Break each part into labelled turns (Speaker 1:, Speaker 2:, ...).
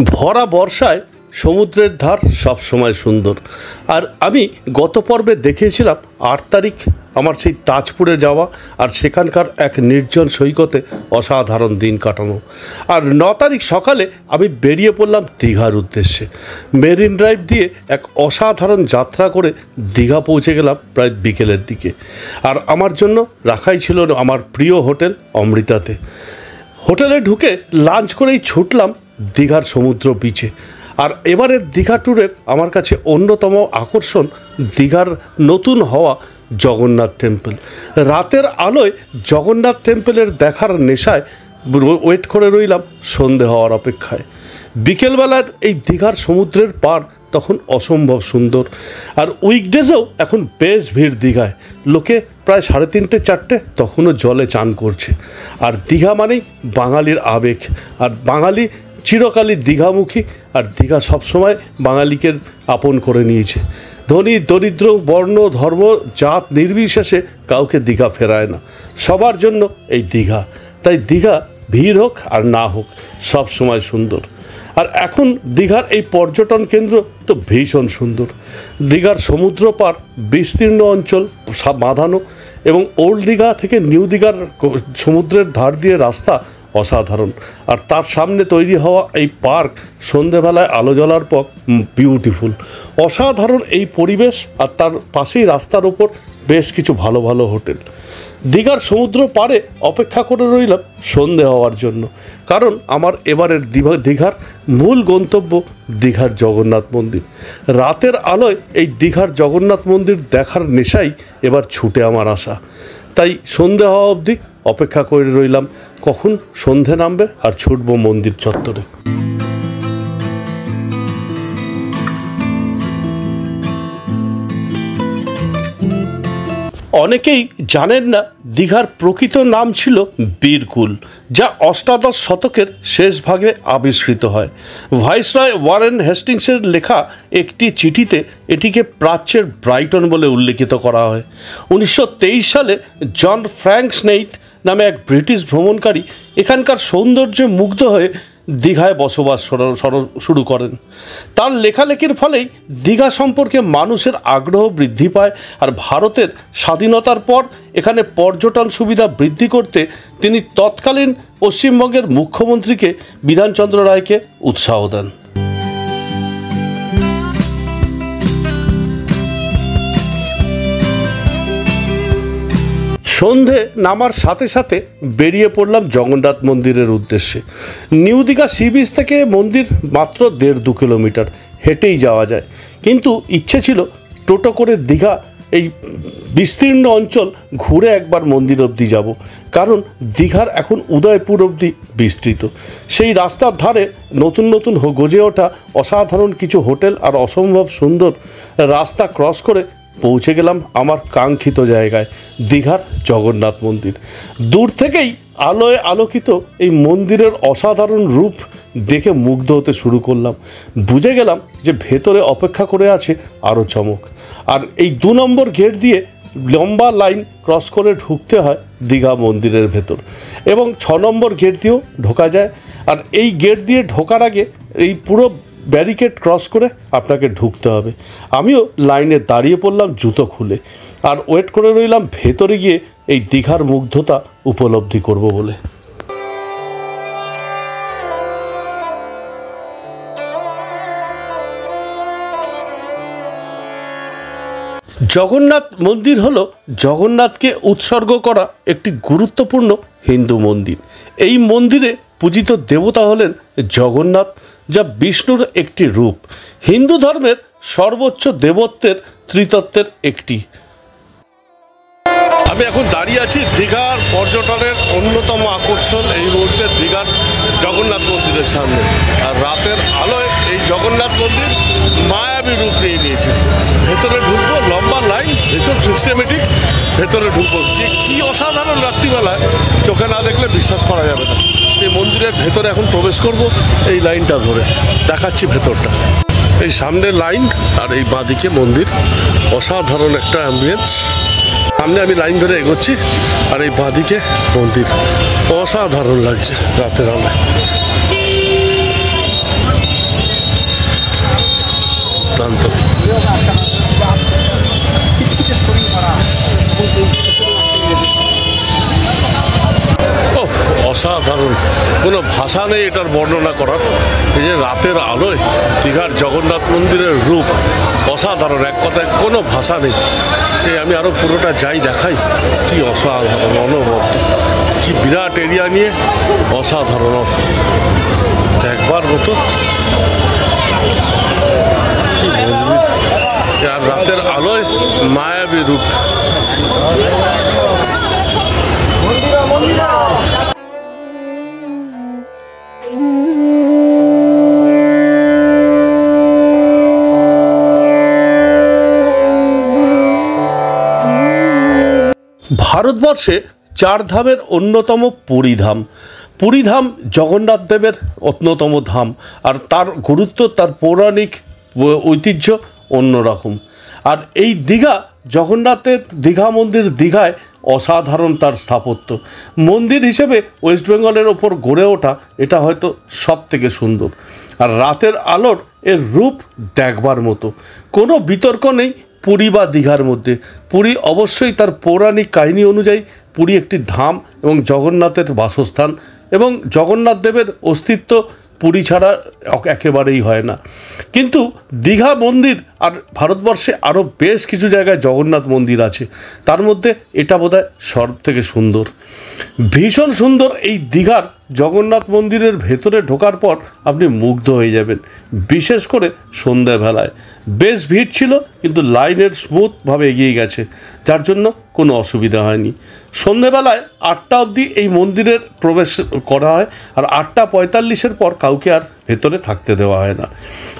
Speaker 1: ভরা বর্ষায় সমুদ্রের ধার সবসময় সুন্দর। আর আমি গত পর্বে দেখিয়েছিলাম 8 তারিখ আমার সেই তাজপুরে যাওয়া আর সেখানকার এক নির্জন সৈকতে অসাধারণ দিন কাটানো। আর 9 তারিখ সকালে আমি বেরিয়ে পড়লাম দীঘার উদ্দেশ্যে। মেরিন ড্রাইভ দিয়ে এক অসাধারণ যাত্রা করে দীঘা পৌঁছে গেলাম প্রায় বিকেলের দিকে। আর আমার জন্য রাখাই ছিল আমার প্রিয় হোটেল অমৃতাতে। হোটেলে ঢুকে লাঞ্চ করেই ছুটলাম দীঘার সমুদ্র বিচে। আর এবারের দীঘা ট্যুরের আমার কাছে অন্যতম আকর্ষণ দীঘার নতুন হওয়া জগন্নাথ টেম্পল। রাতের আলোয় জগন্নাথ টেম্পলের দেখার নেশায় ওয়েট করে রইলাম সন্ধে হওয়ার অপেক্ষায়। বিকেলবেলার এই দীঘার সমুদ্রের পাড় তখন অসম্ভব সুন্দর। আর উইকডেজেও এখন বেশ ভিড় দীঘায়, লোকে প্রায় 3:30-4টে তখনও জলে চান করছে। আর দীঘা মানেই বাঙালির আবেগ, আর বাঙালি চিরকালই দীঘামুখী। আর দীঘা সবসময় বাঙালিকে আপন করে নিয়েছে। ধনী দরিদ্র বর্ণ ধর্ম জাত নির্বিশেষে কাউকে দীঘা ফেরায় না, সবার জন্য এই দীঘা। তাই দীঘা ভিড় হোক আর না হোক সব সময় সুন্দর। আর এখন দীঘার এই পর্যটন কেন্দ্র তো ভীষণ সুন্দর। দীঘার সমুদ্র পার বিস্তীর্ণ অঞ্চল বাঁধানো, এবং ওল্ড দীঘা থেকে নিউ দীঘার সমুদ্রের ধার দিয়ে রাস্তা অসাধারণ। আর তার সামনে তৈরি হওয়া এই পার্ক সন্ধেবেলায় আলো জ্বলার পর বিউটিফুল, অসাধারণ এই পরিবেশ। আর তার পাশেই রাস্তার ওপর বেশ কিছু ভালো ভালো হোটেল। দীঘার সমুদ্র পাড়ে অপেক্ষা করে রইলাম সন্ধে হওয়ার জন্য, কারণ আমার এবারের দীঘার মূল গন্তব্য দীঘার জগন্নাথ মন্দির। রাতের আলোয় এই দীঘার জগন্নাথ মন্দির দেখার নেশাই এবার ছুটে আমার আসা। তাই সন্ধে হওয়া অবধি অপেক্ষা করে রইলাম কখন সন্ধে নামবে আর ছুটব মন্দির চত্বরে। অনেকেই জানেন না দীঘার প্রকৃত নাম ছিল বীরকুল, যা 8শ শতকের শেষ ভাগে আবিষ্কৃত হয়। ভাইসরয় ওয়ারেন হেস্টিংসের লেখা একটি চিঠিতে এটিকে প্রাচ্যের ব্রাইটন বলে উল্লেখিত করা হয়। 1923 সালে জন ফ্র্যাঙ্ক স্নেইথ নামে এক ব্রিটিশ ভ্রমণকারী এখানকার সৌন্দর্যে মুগ্ধ হয়ে দীঘায় বসবাস শুরু করেন। তার লেখালেখির ফলেই দীঘা সম্পর্কে মানুষের আগ্রহ বৃদ্ধি পায়। আর ভারতের স্বাধীনতার পর এখানে পর্যটন সুবিধা বৃদ্ধি করতে তিনি তৎকালীন পশ্চিমবঙ্গের মুখ্যমন্ত্রীকে বিধানচন্দ্র রায়কে উৎসাহ দেন। সন্ধে নামার সাথে সাথে বেরিয়ে পড়লাম জগন্নাথ মন্দিরের উদ্দেশ্যে। নিউ দীঘা সি বিচ থেকে মন্দির মাত্র 1.5-2 কিলোমিটার, হেঁটেই যাওয়া যায়। কিন্তু ইচ্ছে ছিল টোটো করে দীঘা এই বিস্তীর্ণ অঞ্চল ঘুরে একবার মন্দির অবধি যাব, কারণ দীঘার এখন উদয়পুর অবধি বিস্তৃত। সেই রাস্তার ধারে নতুন নতুন গজে ওঠা অসাধারণ কিছু হোটেল আর অসম্ভব সুন্দর রাস্তা ক্রস করে পৌঁছে গেলাম আমার কাঙ্ক্ষিত জায়গায়, দীঘার জগন্নাথ মন্দির। দূর থেকেই আলোয় আলোকিত এই মন্দিরের অসাধারণ রূপ দেখে মুগ্ধ হতে শুরু করলাম। বুঝে গেলাম যে ভেতরে অপেক্ষা করে আছে আরও চমক। আর এই 2 নম্বর গেট দিয়ে লম্বা লাইন ক্রস করে ঢুকতে হয় দীঘা মন্দিরের ভেতর, এবং 6 নম্বর গেট দিয়েও ঢোকা যায়। আর এই গেট দিয়ে ঢোকার আগে এই পুরো ব্যারিকেড ক্রস করে আপনাকে ঢুকতে হবে। আমিও লাইনে দাঁড়িয়ে পড়লাম জুতো খুলে, আর ওয়েট করে রইলাম ভেতরে গিয়ে এই দীঘার মুগ্ধতা উপলব্ধি করব বলে। জগন্নাথ মন্দির হলো জগন্নাথকে উৎসর্গ করা একটি গুরুত্বপূর্ণ হিন্দু মন্দির। এই মন্দিরে পূজিত দেবতা হলেন জগন্নাথ, যা বিষ্ণুর একটি রূপ। হিন্দু ধর্মের সর্বোচ্চ দেবত্বের ত্রিতত্ত্বের একটি। আমি এখন দাঁড়িয়ে আছি দীঘার পর্যটনের অন্যতম আকর্ষণ এই মুহূর্তে দীঘার জগন্নাথ মন্দিরের সামনে। আর রাতের আলোয় এই জগন্নাথ মন্দির মায়াবী রূপ নিয়ে নিয়েছে। ভেতরে ঢুকবো, লম্বা লাইন, ভীষণ সিস্টেমেটিক। ভেতরে ঢুকবো, যে কী অসাধারণ রাত্রিবেলায় চোখে না দেখলে বিশ্বাস করা যাবে না। এই মন্দিরের ভেতরে এখন প্রবেশ করব এই লাইনটা ধরে, দেখাচ্ছি ভেতরটা। এই সামনে লাইন আর এই বাঁদিকে মন্দির, অসাধারণ একটা অ্যাম্বিয়েন্স। সামনে আমি লাইন ধরে এগোচ্ছি, আর এই বাঁদিকে মন্দির, অসাধারণ লাগছে রাতের আলোয়। দুর্দান্ত। অসাধারণ, কোনো ভাষা নেই এটার বর্ণনা করার। এই যে রাতের আলোয় দীঘার জগন্নাথ মন্দিরের রূপ অসাধারণ, এক কথায় কোনো ভাষা নেই। এই আমি আরও পুরোটা যাই দেখাই, কি অসাধারণ অনবদ্য, কি বিরাট এরিয়া নিয়ে, অসাধারণ একবার মতো। আর রাতের আলোয় মায়াবী রূপ। ভারতবর্ষে চার ধামের অন্যতম পুরীধাম। পুরীধাম জগন্নাথ দেবের অন্যতম ধাম, আর তার গুরুত্ব, তার পৌরাণিক ঐতিহ্য অন্যরকম। আর এই দীঘা, জগন্নাথের দীঘা মন্দির দীঘায় অসাধারণ তার স্থাপত্য। মন্দির হিসেবে ওয়েস্ট বেঙ্গলের ওপর গড়ে ওঠা এটা হয়তো সব থেকে সুন্দর। আর রাতের আলোর এর রূপ দেখবার মতো, কোনো বিতর্ক নেই পুরী বা দীঘার মধ্যে। পুরী অবশ্যই তার পৌরাণিক কাহিনী অনুযায়ী পুরী একটি ধাম এবং জগন্নাথের বাসস্থান, এবং জগন্নাথ দেবের অস্তিত্ব পুরী ছাড়া একেবারেই হয় না। কিন্তু দীঘা মন্দির, আর ভারতবর্ষে আরও বেশ কিছু জায়গায় জগন্নাথ মন্দির আছে, তার মধ্যে এটা বোধহয় সব থেকে সুন্দর। ভীষণ সুন্দর এই দীঘার জগন্নাথ মন্দিরের ভেতরে ঢোকার পর আপনি মুগ্ধ হয়ে যাবেন, বিশেষ করে সন্ধ্যাবেলায়। বেশ ভিড় ছিল, কিন্তু লাইনের স্মুথভাবে এগিয়ে গেছে, যার জন্য কোনো অসুবিধা হয়নি। সন্ধ্যেবেলায় 8টা অবধি এই মন্দিরের প্রবেশ করা হয়, আর 8:45-এর পর কাউকে আর ভেতরে থাকতে দেওয়া হয় না।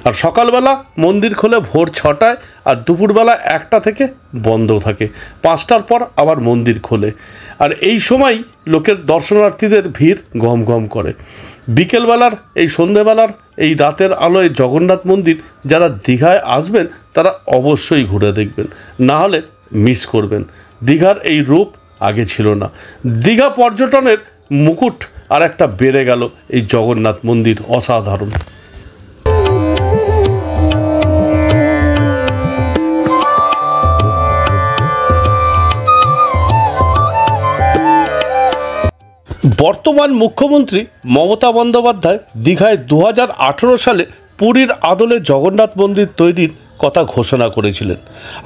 Speaker 1: আর সকালবেলা মন্দির খোলে ভোর 6টায়, আর দুপুরবেলা 1টা থেকে বন্ধ থাকে, 5টার পর আবার মন্দির খোলে। আর এই সময় লোকের দর্শনার্থীদের ভিড় গম গম করে। বিকেলবেলার এই সন্ধ্যেবেলার এই রাতের আলোয় জগন্নাথ মন্দির যারা দীঘায় আসবেন তারা অবশ্যই ঘুরে দেখবেন, না হলে মিস করবেন। দীঘার এই রূপ আগে ছিল না। দীঘা পর্যটনের মুকুট আর একটা বেড়ে গেল এই জগন্নাথ মন্দির, অসাধারণ। বর্তমান মুখ্যমন্ত্রী মমতা বন্দ্যোপাধ্যায় দীঘায় 2018 সালে পুরীর আদলে জগন্নাথ মন্দির তৈরির কথা ঘোষণা করেছিলেন।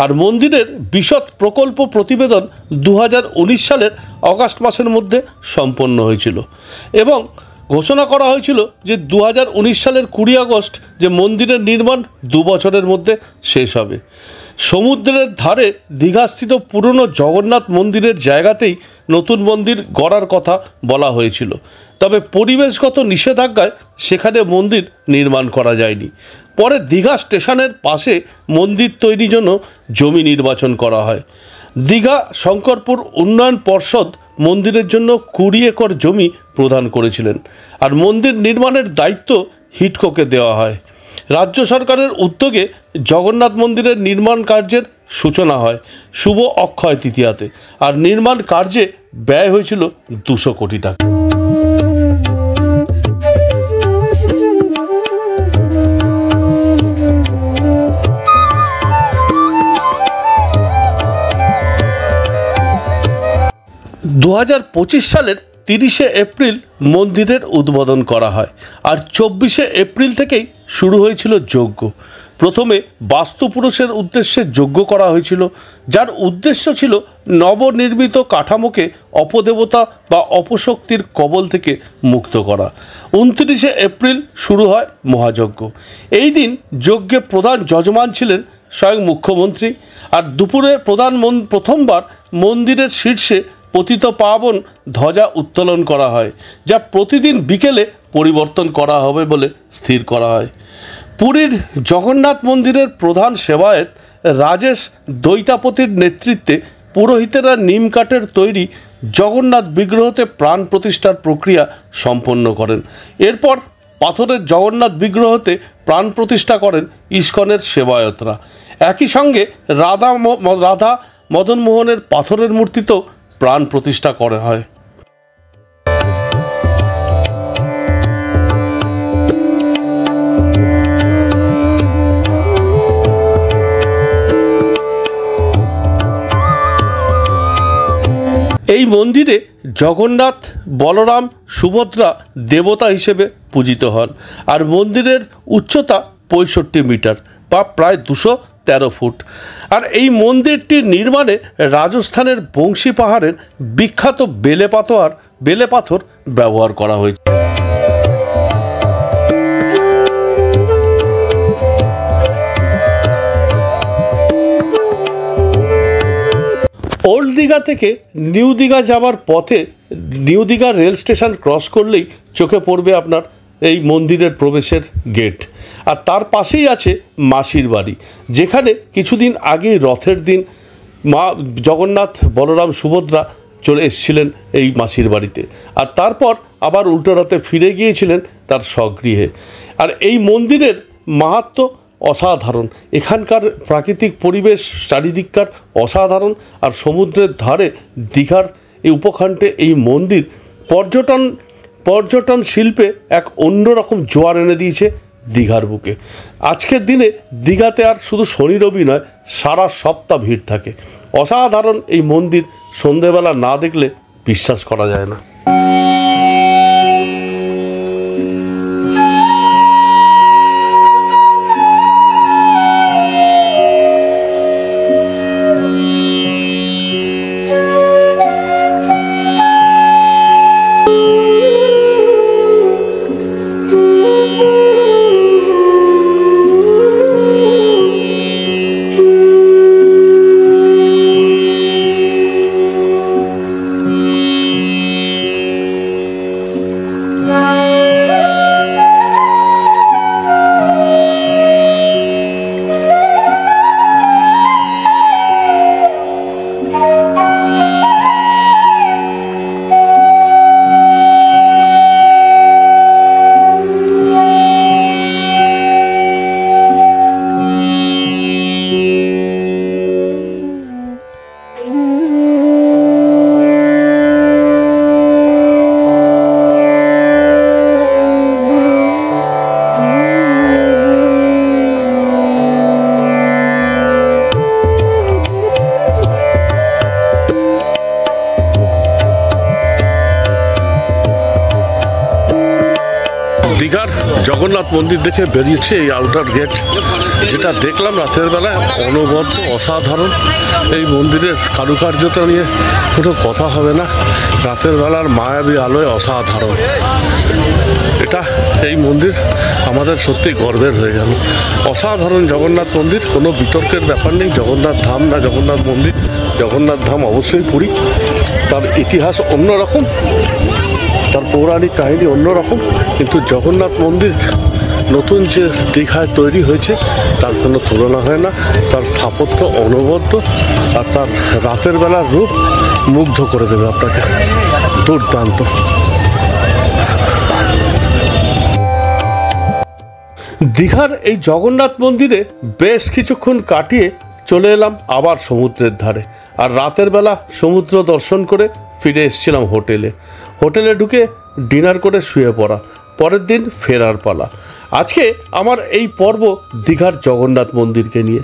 Speaker 1: আর মন্দিরের বিশদ প্রকল্প প্রতিবেদন 2019 সালের অগাস্ট মাসের মধ্যে সম্পন্ন হয়েছিল, এবং ঘোষণা করা হয়েছিল যে 2019 সালের 20 আগস্ট যে মন্দিরের নির্মাণ 2 বছরের মধ্যে শেষ হবে। সমুদ্রের ধারে দীঘাস্থিত পুরনো জগন্নাথ মন্দিরের জায়গাতেই নতুন মন্দির গড়ার কথা বলা হয়েছিল, তবে পরিবেশগত নিষেধাজ্ঞায় সেখানে মন্দির নির্মাণ করা যায়নি। পরে দীঘা স্টেশনের পাশে মন্দির তৈরির জন্য জমি নির্বাচন করা হয়। দীঘা শঙ্করপুর উন্নয়ন পর্ষদ মন্দিরের জন্য 20 একর জমি প্রদান করেছিলেন, আর মন্দির নির্মাণের দায়িত্ব হিডকোকে দেওয়া হয়। রাজ্য সরকারের উদ্যোগে জগন্নাথ মন্দিরের নির্মাণ কার্যের সূচনা হয় শুভ অক্ষয় তৃতীয়াতে, আর নির্মাণ কার্যে ব্যয় হয়েছিল 200 কোটি টাকা। দু 2025 সালের 30শে এপ্রিল মন্দিরের উদ্বোধন করা হয়, আর 24শে এপ্রিল থেকেই শুরু হয়েছিল যজ্ঞ। প্রথমে বাস্তুপুরুষের উদ্দেশ্যে যজ্ঞ করা হয়েছিল, যার উদ্দেশ্য ছিল নবনির্মিত কাঠামোকে অপদেবতা বা অপশক্তির কবল থেকে মুক্ত করা। 29শে এপ্রিল শুরু হয় মহাযজ্ঞ। এই দিন যজ্ঞে প্রধান যজমান ছিলেন স্বয়ং মুখ্যমন্ত্রী, আর দুপুরে প্রথমবার মন্দিরের শীর্ষে পতিত পাবন ধ্বজা উত্তোলন করা হয়, যা প্রতিদিন বিকেলে পরিবর্তন করা হবে বলে স্থির করা হয়। পুরীর জগন্নাথ মন্দিরের প্রধান সেবায়েত রাজেশ দৈতাপতির নেতৃত্বে পুরোহিতেরা নিম কাঠের তৈরি জগন্নাথ বিগ্রহতে প্রাণ প্রতিষ্ঠার প্রক্রিয়া সম্পন্ন করেন। এরপর পাথরের জগন্নাথ বিগ্রহতে প্রাণ প্রতিষ্ঠা করেন ইস্কনের সেবায়তরা। একই সঙ্গে রাধা মদন মোহনের পাথরের মূর্তিতেও প্রাণ প্রতিষ্ঠা করা হয়। মন্দিরে জগন্নাথ, বলরাম, সুভদ্রা দেবতা হিসেবে পূজিত হন। আর মন্দিরের উচ্চতা 65 মিটার বা প্রায় 213 ফুট। আর এই মন্দিরটির নির্মাণে রাজস্থানের বংশী পাহাড়ের বিখ্যাত বেলে পাথর ব্যবহার করা হয়েছে। ওল্ড দীঘা থেকে নিউ দীঘা যাওয়ার পথে new Digha rail station cross করলেই চোখে পড়বে আপনার এই মন্দিরের প্রবেশের গেট। আর তার পাশেই আছে মাসির বাড়ি, যেখানে কিছুদিন আগেই রথের দিন মা জগন্নাথ, বলরাম, সুভদ্রা চলে এসেছিলেন এই মাসির বাড়িতে। আর তারপর আবার উল্টো রথে ফিরে গিয়েছিলেন তার স্বগৃহে। আর এই মন্দিরের মাহাত্ম্য অসাধারণ। এখানকার প্রাকৃতিক পরিবেশ চারিদিককার অসাধারণ। আর সমুদ্রের ধারে দীঘার এই উপখণ্ডে এই মন্দির পর্যটন শিল্পে এক অন্যরকম জোয়ার এনে দিয়েছে দীঘার বুকে। আজকের দিনে দীঘাতে আর শুধু শনি রবি নয়, সারা সপ্তাহ ভিড় থাকে। অসাধারণ এই মন্দির, সন্ধেবেলা না দেখলে বিশ্বাস করা যায় না। দীঘার জগন্নাথ মন্দির দেখে বেরিয়েছে এই আউটার গেট, যেটা দেখলাম রাতের বেলায় অনবদ্য অসাধারণ। এই মন্দিরের কারুকার্যতা নিয়ে কোনো কথা হবে না। রাতের বেলার মায়াবী আলোয় অসাধারণ। এই মন্দির আমাদের সত্যি গর্বের হয়ে গেল। অসাধারণ জগন্নাথ মন্দির, কোনো বিতর্কের ব্যাপার নেই। জগন্নাথ ধাম না জগন্নাথ মন্দির, জগন্নাথ ধাম অবশ্যই পুরী। তার ইতিহাস অন্যরকম, তার পৌরাণিক কাহিনী অন্যরকম, কিন্তু জগন্নাথ মন্দির নতুন যে দীঘায় তৈরি হয়েছে তার কোনো তুলনা হয় না। তার স্থাপত্য অনবদ্য, আর তার রাতের বেলার রূপ মুগ্ধ করে দেবে আপনাকে। দুর্দান্ত। দীঘার এই জগন্নাথ মন্দিরে বেশ কিছুক্ষণ কাটিয়ে চলে এলাম আবার সমুদ্রের ধারে। আর রাতের বেলা সমুদ্র দর্শন করে ফিরে এসেছিলাম হোটেলে ঢুকে ডিনার করে শুয়ে পড়া। পরের দিন ফেরার পালা। আজকে আমার এই পর্ব দীঘার জগন্নাথ মন্দিরকে নিয়ে।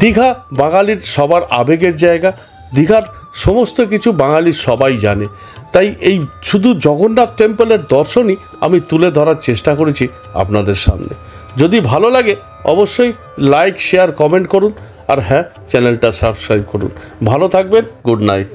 Speaker 1: দীঘা বাঙালির সবার আবেগের জায়গা। দীঘার সমস্ত কিছু বাঙালির সবাই জানে। তাই এই শুধু জগন্নাথ টেম্পলের দর্শনই আমি তুলে ধরার চেষ্টা করেছি আপনাদের সামনে। যদি ভালো লাগে অবশ্যই লাইক, শেয়ার, কমেন্ট করুন। আর হ্যাঁ, চ্যানেলটা সাবস্ক্রাইব করুন। ভালো থাকবেন। Good night.